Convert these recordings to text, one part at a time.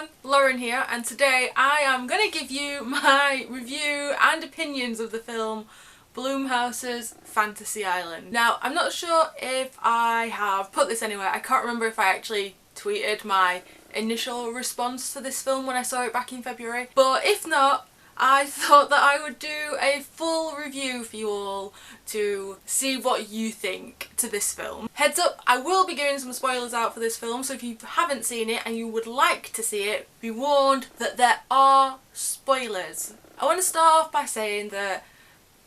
everyone, Lauren here, and today I am going to give you my review and opinions of the film Blumhouse's Fantasy Island. Now, I'm not sure if I have put this anywhere. I can't remember if I actually tweeted my initial response to this film when I saw it back in February, but if not, I thought that I would do a full review for you all to see what you think to this film. Heads up, I will be giving some spoilers out for this film, so if you haven't seen it and you would like to see it, be warned that there are spoilers. I want to start off by saying that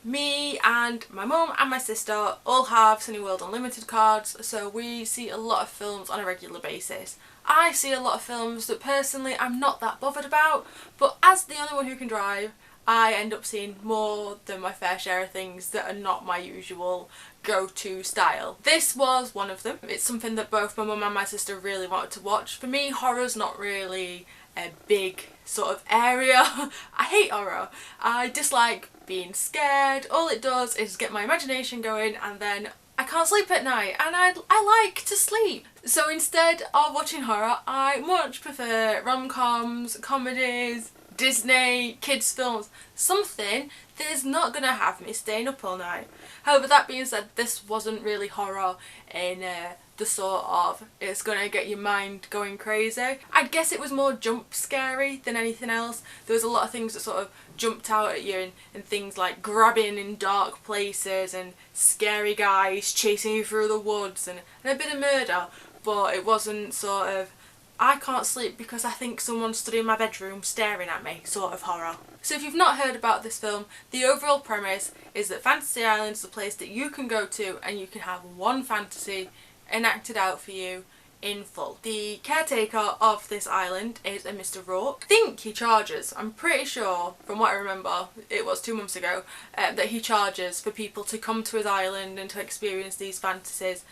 me and my mum and my sister all have Cineworld Unlimited cards, so we see a lot of films on a regular basis. I see a lot of films that personally I'm not that bothered about, but as the only one who can drive, I end up seeing more than my fair share of things that are not my usual go-to style. This was one of them. It's something that both my mum and my sister really wanted to watch. For me, horror's not really a big sort of area. I hate horror. I dislike being scared. All it does is get my imagination going, and then I can't sleep at night, and I like to sleep. So instead of watching horror, I much prefer rom-coms, comedies, Disney, kids films, something that is not going to have me staying up all night. However, that being said, this wasn't really horror in the sort of it's going to get your mind going crazy. I guess it was more jump scary than anything else. There was a lot of things that sort of jumped out at you, and things like grabbing in dark places and scary guys chasing you through the woods and a bit of murder, but it wasn't sort of I can't sleep because I think someone stood in my bedroom staring at me sort of horror. So if you've not heard about this film, the overall premise is that Fantasy Island is a place that you can go to and you can have one fantasy enacted out for you in full. The caretaker of this island is a Mr. Rourke. I think he charges, I'm pretty sure from what I remember, it was 2 months ago, that he charges for people to come to his island and to experience these fantasies.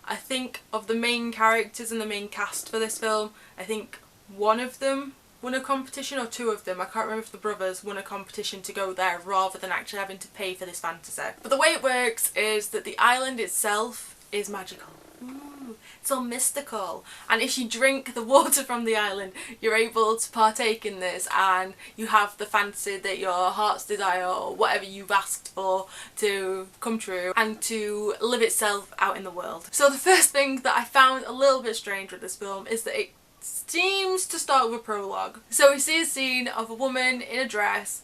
I think of the main characters and the main cast for this film, I think one of them won a competition, or 2 of them, I can't remember if the brothers won a competition to go there rather than actually having to pay for this fantasy. But the way it works is that the island itself is magical. Ooh, it's all mystical, and if you drink the water from the island you're able to partake in this, and you have the fantasy that your heart's desire or whatever you've asked for to come true and to live itself out in the world. So the first thing that I found a little bit strange with this film is that it seems to start with a prologue. So we see a scene of a woman in a dress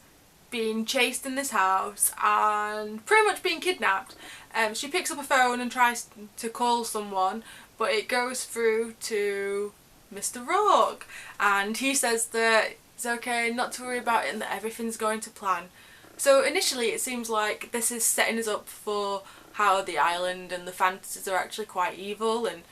being chased in this house and pretty much being kidnapped. She picks up a phone and tries to call someone, but it goes through to Mr. Rourke, and he says that it's okay, not to worry about it, and that everything's going to plan. So initially it seems like this is setting us up for how the island and the fantasies are actually quite evil and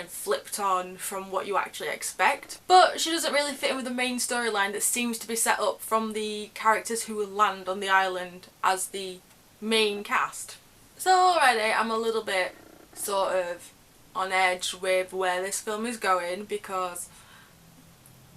flipped on from what you actually expect. But she doesn't really fit in with the main storyline that seems to be set up from the characters who will land on the island as the main cast. So already I'm a little bit sort of on edge with where this film is going, because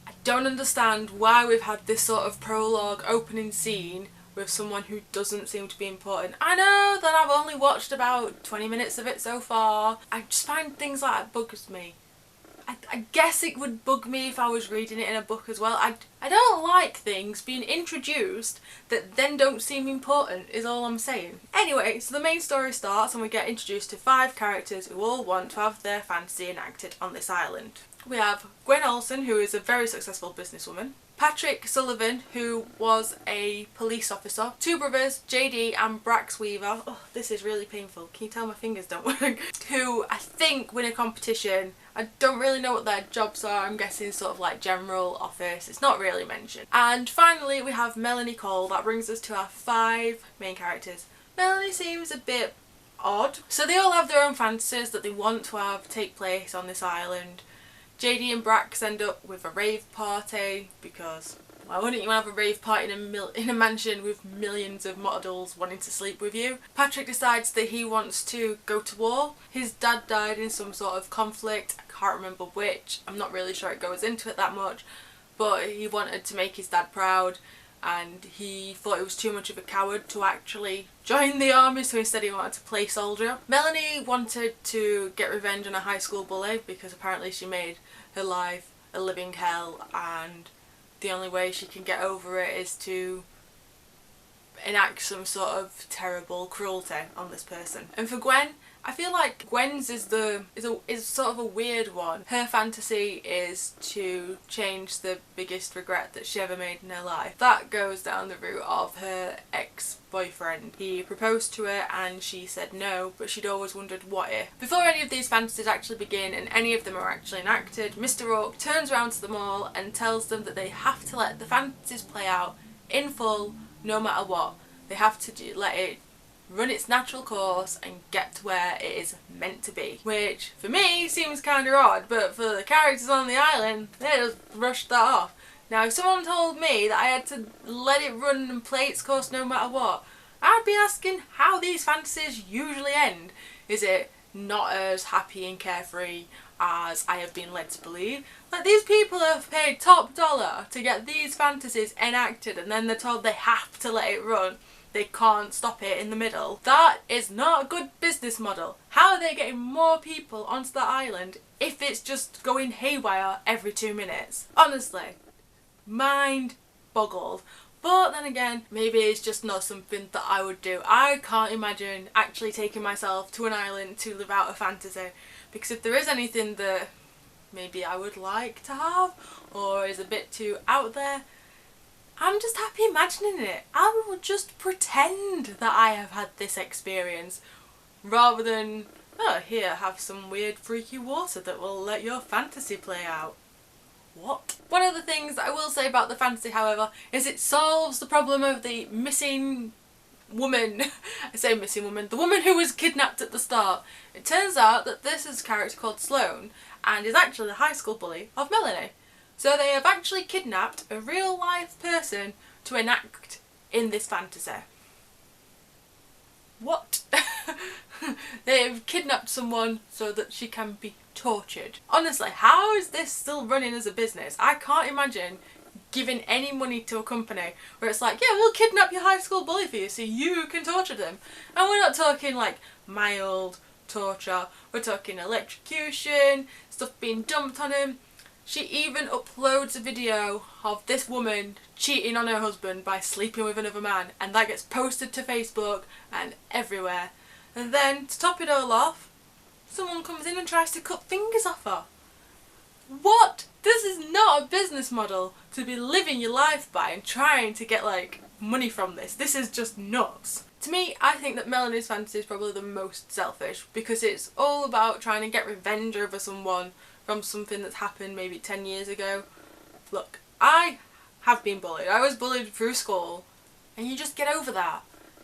I don't understand why we've had this sort of prologue opening scene with someone who doesn't seem to be important. I know that I've only watched about 20 minutes of it so far. I just find things like that bugs me. I guess it would bug me if I was reading it in a book as well. I don't like things being introduced that then don't seem important, is all I'm saying. Anyway, so the main story starts and we get introduced to 5 characters who all want to have their fantasy enacted on this island. We have Gwen Olsen, who is a very successful businesswoman. Patrick Sullivan, who was a police officer. 2 brothers, JD and Brax Weaver. Oh, this is really painful. Can you tell my fingers don't work? Who I think win a competition. I don't really know what their jobs are. I'm guessing sort of like general office. It's not really mentioned. And finally we have Melanie Cole. That brings us to our 5 main characters. Melanie seems a bit odd. So they all have their own fantasies that they want to have take place on this island. JD and Brax end up with a rave party, because why wouldn't you have a rave party in a mansion with millions of models wanting to sleep with you? Patrick decides that he wants to go to war. His dad died in some sort of conflict, I can't remember which, I'm not really sure it goes into it that much, but he wanted to make his dad proud, and he thought he was too much of a coward to actually join the army, so instead he wanted to play soldier. Melanie wanted to get revenge on a high school bully because apparently she made her life a living hell, and the only way she can get over it is to enact some sort of terrible cruelty on this person. And for Gwen, I feel like Gwen's is sort of a weird one. Her fantasy is to change the biggest regret that she ever made in her life. That goes down the route of her ex-boyfriend. He proposed to her and she said no, but she'd always wondered what if. Before any of these fantasies actually begin and any of them are actually enacted, Mr. Rourke turns around to them all and tells them that they have to let the fantasies play out in full no matter what. They have to let it run its natural course and get to where it is meant to be. Which, for me, seems kinda odd, but for the characters on the island, they just rushed that off. Now, if someone told me that I had to let it run and play its course no matter what, I'd be asking how these fantasies usually end. Is it not as happy and carefree as I have been led to believe? Like, these people have paid top dollar to get these fantasies enacted and then they're told they have to let it run. They can't stop it in the middle. That is not a good business model. How are they getting more people onto the island if it's just going haywire every 2 minutes? Honestly, mind boggled. But then again, maybe it's just not something that I would do. I can't imagine actually taking myself to an island to live out a fantasy, because if there is anything that maybe I would like to have or is a bit too out there, I'm just happy imagining it. I will just pretend that I have had this experience rather than, oh, here, have some weird freaky water that will let your fantasy play out. What? One of the things that I will say about the fantasy, however, is it solves the problem of the missing woman. I say missing woman, the woman who was kidnapped at the start. It turns out that this is a character called Sloane and is actually the high school bully of Melanie. So they have actually kidnapped a real life person to enact in this fantasy. What? They've kidnapped someone so that she can be tortured. Honestly, how is this still running as a business? I can't imagine giving any money to a company where it's like, yeah, we'll kidnap your high school bully for you so you can torture them. And we're not talking like mild torture, we're talking electrocution, stuff being dumped on him. She even uploads a video of this woman cheating on her husband by sleeping with another man, and that gets posted to Facebook and everywhere. And then, to top it all off, someone comes in and tries to cut fingers off her. What? This is not a business model to be living your life by and trying to get like money from this. This is just nuts. To me, I think that Melanie's fantasy is probably the most selfish because it's all about trying to get revenge over someone from something that's happened maybe 10 years ago. Look, I have been bullied. I was bullied through school and you just get over that.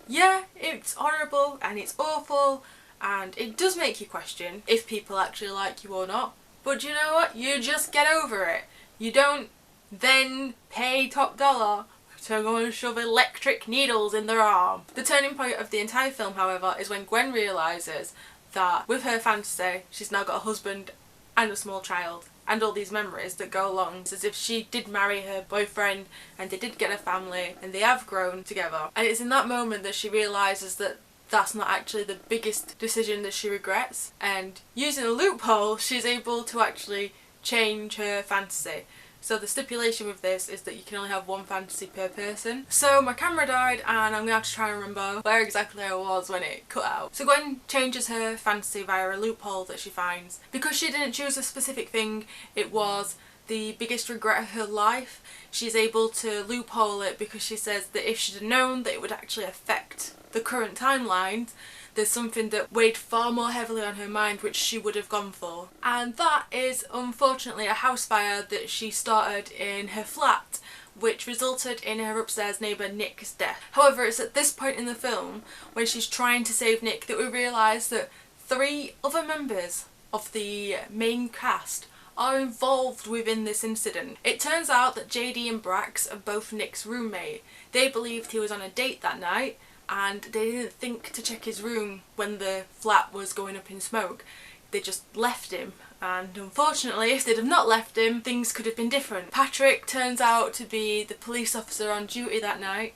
Yeah, it's horrible and it's awful and it does make you question if people actually like you or not. But you know what? You just get over it. You don't then pay top dollar to go and shove electric needles in their arm. The turning point of the entire film, however, is when Gwen realises that with her fantasy, she's now got a husband and a small child and all these memories that go along. It's as if she did marry her boyfriend and they did get a family and they have grown together. And it's in that moment that she realises that that's not actually the biggest decision that she regrets, and using a loophole she's able to actually change her fantasy. So the stipulation with this is that you can only have one fantasy per person. So my camera died and I'm going to have to try and remember where exactly I was when it cut out. So Gwen changes her fantasy via a loophole that she finds. Because she didn't choose a specific thing, it was the biggest regret of her life. She's able to loophole it because she says that if she'd known that it would actually affect the current timelines, there's something that weighed far more heavily on her mind which she would have gone for. And that is unfortunately a house fire that she started in her flat, which resulted in her upstairs neighbour Nick's death. However, it's at this point in the film, when she's trying to save Nick, that we realise that 3 other members of the main cast are involved within this incident. It turns out that JD and Brax are both Nick's roommate. They believed he was on a date that night and they didn't think to check his room when the flat was going up in smoke. They just left him, and unfortunately if they'd have not left him, things could have been different. Patrick turns out to be the police officer on duty that night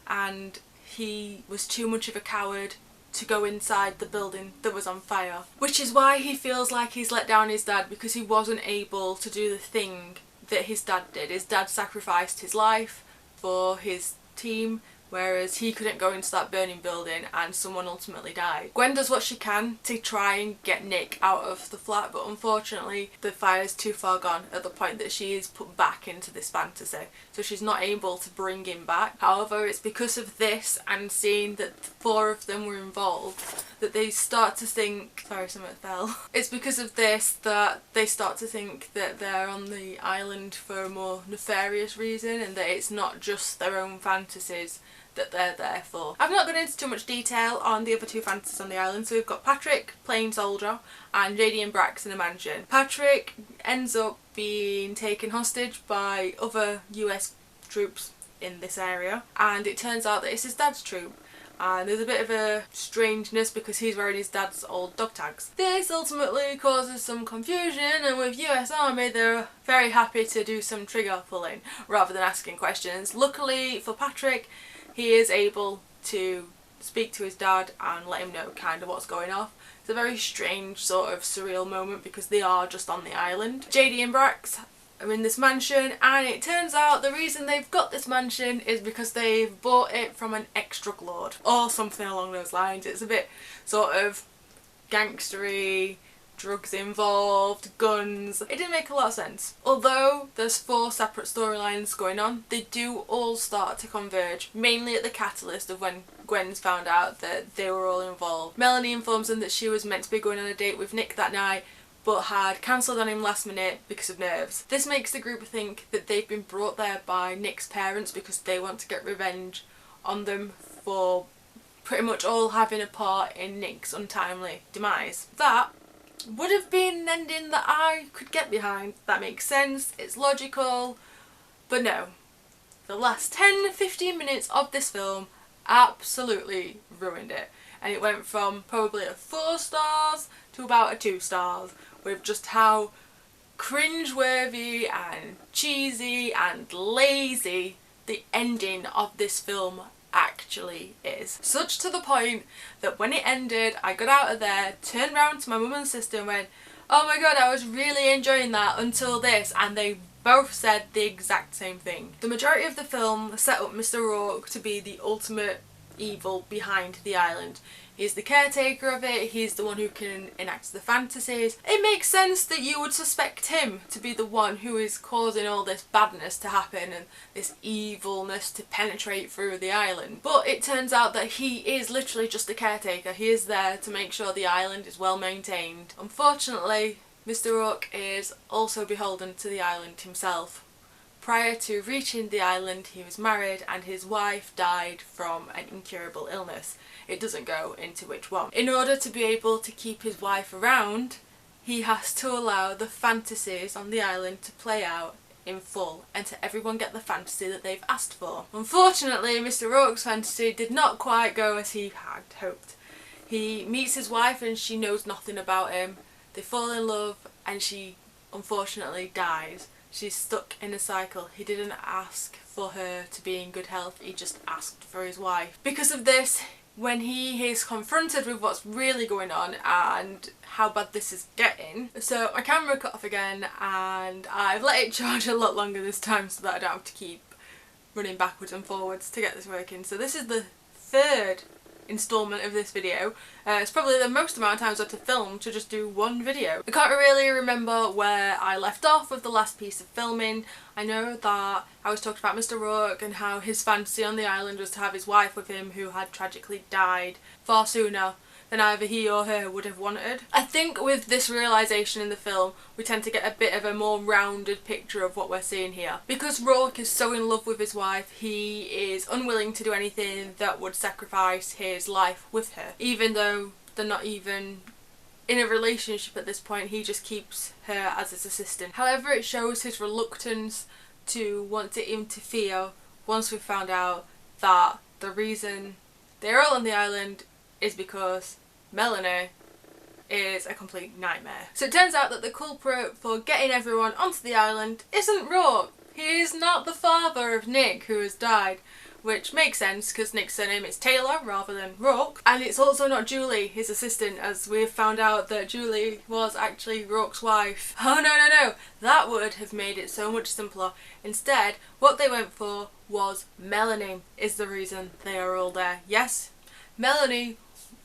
and he was too much of a coward to go inside the building that was on fire. Which is why he feels like he's let down his dad, because he wasn't able to do the thing that his dad did. His dad sacrificed his life for his team, whereas he couldn't go into that burning building and someone ultimately died. Gwen does what she can to try and get Nick out of the flat, but unfortunately the fire's too far gone at the point that she is put back into this fantasy, so she's not able to bring him back. However, it's because of this and seeing that 4 of them were involved that they start to think, sorry, something fell. It's because of this that they start to think that they're on the island for a more nefarious reason, and that it's not just their own fantasies that they're there for. I've not gone into too much detail on the other 2 fantasies on the island. So we've got Patrick playing soldier and JD and Brax in a mansion. Patrick ends up being taken hostage by other US troops in this area, and it turns out that it's his dad's troop. And there's a bit of a strangeness because he's wearing his dad's old dog tags. This ultimately causes some confusion, and with US Army they're very happy to do some trigger pulling rather than asking questions. Luckily for Patrick, he is able to speak to his dad and let him know kind of what's going on. It's a very strange sort of surreal moment because they are just on the island. JD and Brax are in this mansion, and it turns out the reason they've got this mansion is because they've bought it from an ex-drug lord or something along those lines. It's a bit sort of gangstery, drugs involved, guns. It didn't make a lot of sense. Although there's 4 separate storylines going on, they do all start to converge, mainly at the catalyst of when Gwen's found out that they were all involved. Melanie informs them that she was meant to be going on a date with Nick that night, but had cancelled on him last minute because of nerves. This makes the group think that they've been brought there by Nick's parents because they want to get revenge on them for pretty much all having a part in Nick's untimely demise. That would have been an ending that I could get behind. That makes sense, it's logical, but no. The last 10-15 minutes of this film absolutely ruined it, and it went from probably a 4 stars to about a 2 stars, with just how cringeworthy and cheesy and lazy the ending of this film actually is. Such to the point that when it ended, I got out of there, turned round to my mum and sister and went, "Oh my god, I was really enjoying that until this," and they both said the exact same thing. The majority of the film set up Mr. Rourke to be the ultimate evil behind the island. He's the caretaker of it, he's the one who can enact the fantasies. It makes sense that you would suspect him to be the one who is causing all this badness to happen and this evilness to penetrate through the island. But it turns out that he is literally just a caretaker. He is there to make sure the island is well maintained. Unfortunately, Mr. Rourke is also beholden to the island himself. Prior to reaching the island, he was married and his wife died from an incurable illness. It doesn't go into which one. In order to be able to keep his wife around, he has to allow the fantasies on the island to play out in full and to everyone get the fantasy that they've asked for. Unfortunately, Mr. Rourke's fantasy did not quite go as he had hoped. He meets his wife and she knows nothing about him. They fall in love and she unfortunately dies. She's stuck in a cycle. He didn't ask for her to be in good health, he just asked for his wife. Because of this, when he is confronted with what's really going on and how bad this is getting, so my camera cut off again and I've let it charge a lot longer this time so that I don't have to keep running backwards and forwards to get this working. So this is the 3rd installment of this video. It's probably the most amount of times I had to film to just do one video. I can't really remember where I left off with the last piece of filming. I know that I was talking about Mr. Rourke and how his fantasy on the island was to have his wife with him, who had tragically died far sooner than either he or her would have wanted. I think with this realisation in the film, we tend to get a bit of a more rounded picture of what we're seeing here. Because Rourke is so in love with his wife, he is unwilling to do anything that would sacrifice his life with her. Even though they're not even in a relationship at this point, he just keeps her as his assistant. However, it shows his reluctance to want to interfere once we've found out that the reason they're all on the island is because Melanie is a complete nightmare. So it turns out that the culprit for getting everyone onto the island isn't Rourke. He is not the father of Nick, who has died. which makes sense because Nick's surname is Taylor rather than Rourke. And it's also not Julie, his assistant, as we've found out that Julie was actually Rourke's wife. Oh no, no, no, that would have made it so much simpler. Instead, what they went for was Melanie is the reason they are all there. Yes, Melanie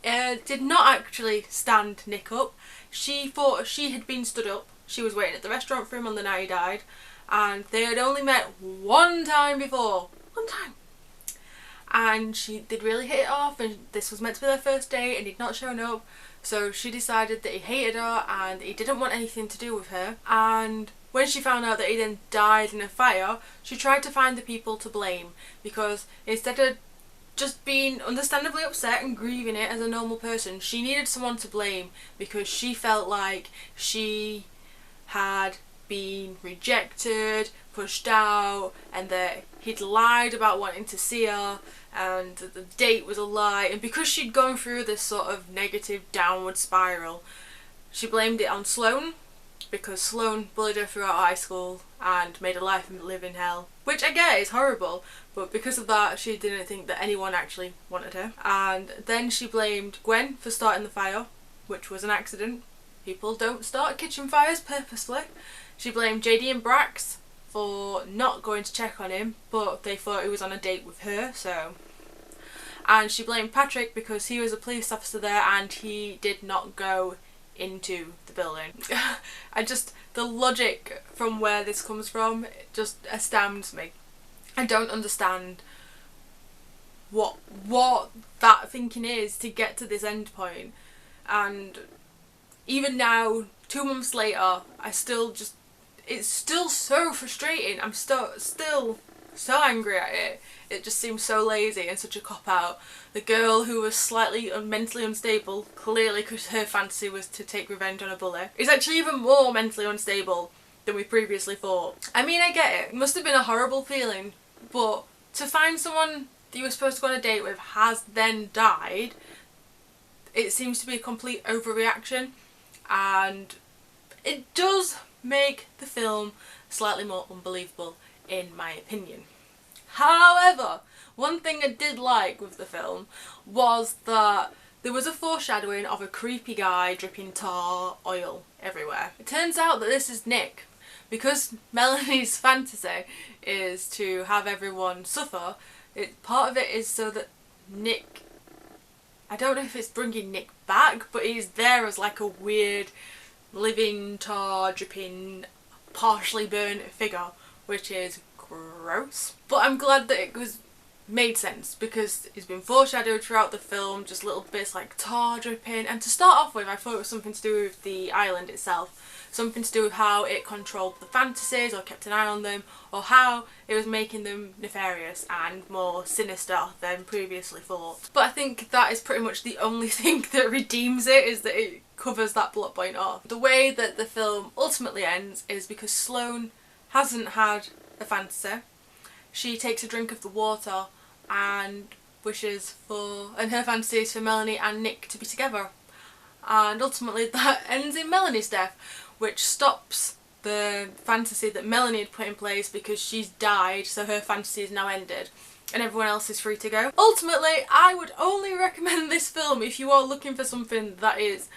did not actually stand Nick up. She thought she had been stood up. She was waiting at the restaurant for him on the night he died, and they had only met one time before. One time. And they'd really hit it off, and this was meant to be their first date, and he'd not shown up, so she decided that he hated her and he didn't want anything to do with her. And when she found out that he then died in a fire, she tried to find the people to blame, because instead of just being understandably upset and grieving it as a normal person, she needed someone to blame, because she felt like she had been rejected, pushed out, and that he'd lied about wanting to see her, and the date was a lie. And because she'd gone through this sort of negative downward spiral, she blamed it on Sloane, because Sloane bullied her throughout high school and made her life live in hell, which I get is horrible, but because of that she didn't think that anyone actually wanted her. And then she blamed Gwen for starting the fire, which was an accident. People don't start kitchen fires purposefully. She blamed JD and Brax for not going to check on him, but they thought he was on a date with her, so. And she blamed Patrick because he was a police officer there and he did not go into the building. The logic from where this comes from, it just astounds me. I don't understand what that thinking is to get to this end point. And even now, 2 months later, it's still so frustrating. I'm still so angry at it. It just seems so lazy and such a cop-out. The girl who was slightly mentally unstable, clearly because her fantasy was to take revenge on a bully, is actually even more mentally unstable than we previously thought. I mean, I get it. It must have been a horrible feeling, but to find someone that you were supposed to go on a date with has then died, it seems to be a complete overreaction, and it does make the film slightly more unbelievable in my opinion. However, one thing I did like with the film was that there was a foreshadowing of a creepy guy dripping tar oil everywhere. It turns out that this is Nick. Because Melanie's fantasy is to have everyone suffer, part of it is so that Nick, I don't know if it's bringing Nick back, but he's there as like a weird living tar dripping partially burnt figure, which is gross. But I'm glad that it was made sense, because it's been foreshadowed throughout the film, just little bits like tar dripping. And to start off with, I thought it was something to do with the island itself, something to do with how it controlled the fantasies or kept an eye on them, or how it was making them nefarious and more sinister than previously thought. But I think that is pretty much the only thing that redeems it, is that it covers that plot point off. The way that the film ultimately ends is because Sloane hasn't had a fantasy. She takes a drink of the water and wishes for, and her fantasy is for Melanie and Nick to be together. And ultimately that ends in Melanie's death, which stops the fantasy that Melanie had put in place because she's died, so her fantasy is now ended and everyone else is free to go. Ultimately, I would only recommend this film if you are looking for something that is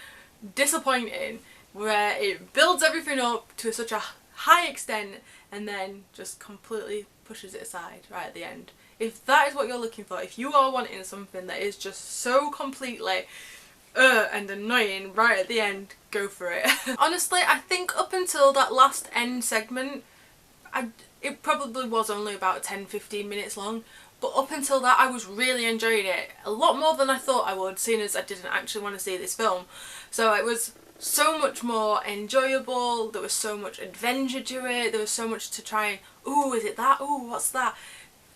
disappointing, where it builds everything up to such a high extent and then just completely pushes it aside right at the end. If that is what you're looking for, if you are wanting something that is just so completely and annoying right at the end, go for it. Honestly, I think up until that last end segment, it probably was only about 10-15 minutes long, but up until that I was really enjoying it. A lot more than I thought I would, seeing as I didn't actually want to see this film. So it was so much more enjoyable, there was so much adventure to it, there was so much to try and, ooh, is it that? Ooh, what's that?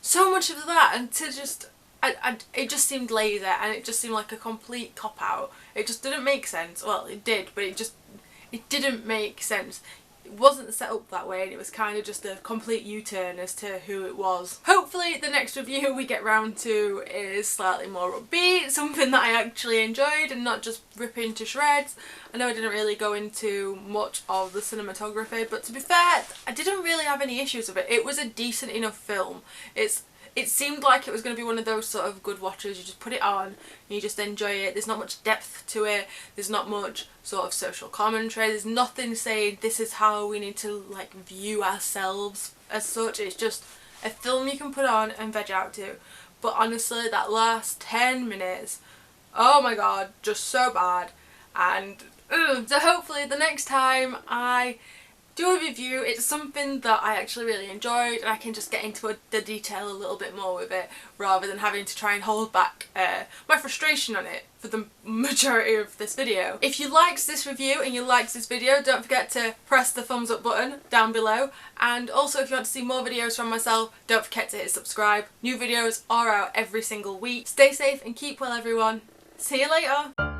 So much of that, and to just, it just seemed lazy, and it just seemed like a complete cop-out. It just didn't make sense. Well, it did, but it didn't make sense. It wasn't set up that way, and it was kind of just a complete U-turn as to who it was. Hopefully the next review we get round to is slightly more upbeat, something that I actually enjoyed and not just ripping to shreds. I know I didn't really go into much of the cinematography, but to be fair, I didn't really have any issues with it. It was a decent enough film. It seemed like it was going to be one of those sort of good watches, you just put it on and you just enjoy it. There's not much depth to it, there's not much sort of social commentary, there's nothing saying this is how we need to like view ourselves as such. It's just a film you can put on and veg out to. But honestly, that last 10 minutes, oh my god, just so bad. And so hopefully the next time I do a review, it's something that I actually really enjoyed and I can just get into the detail a little bit more with it, rather than having to try and hold back my frustration on it for the majority of this video. If you liked this review and you liked this video, don't forget to press the thumbs up button down below, and also if you want to see more videos from myself, don't forget to hit subscribe. New videos are out every single week. Stay safe and keep well everyone. See you later!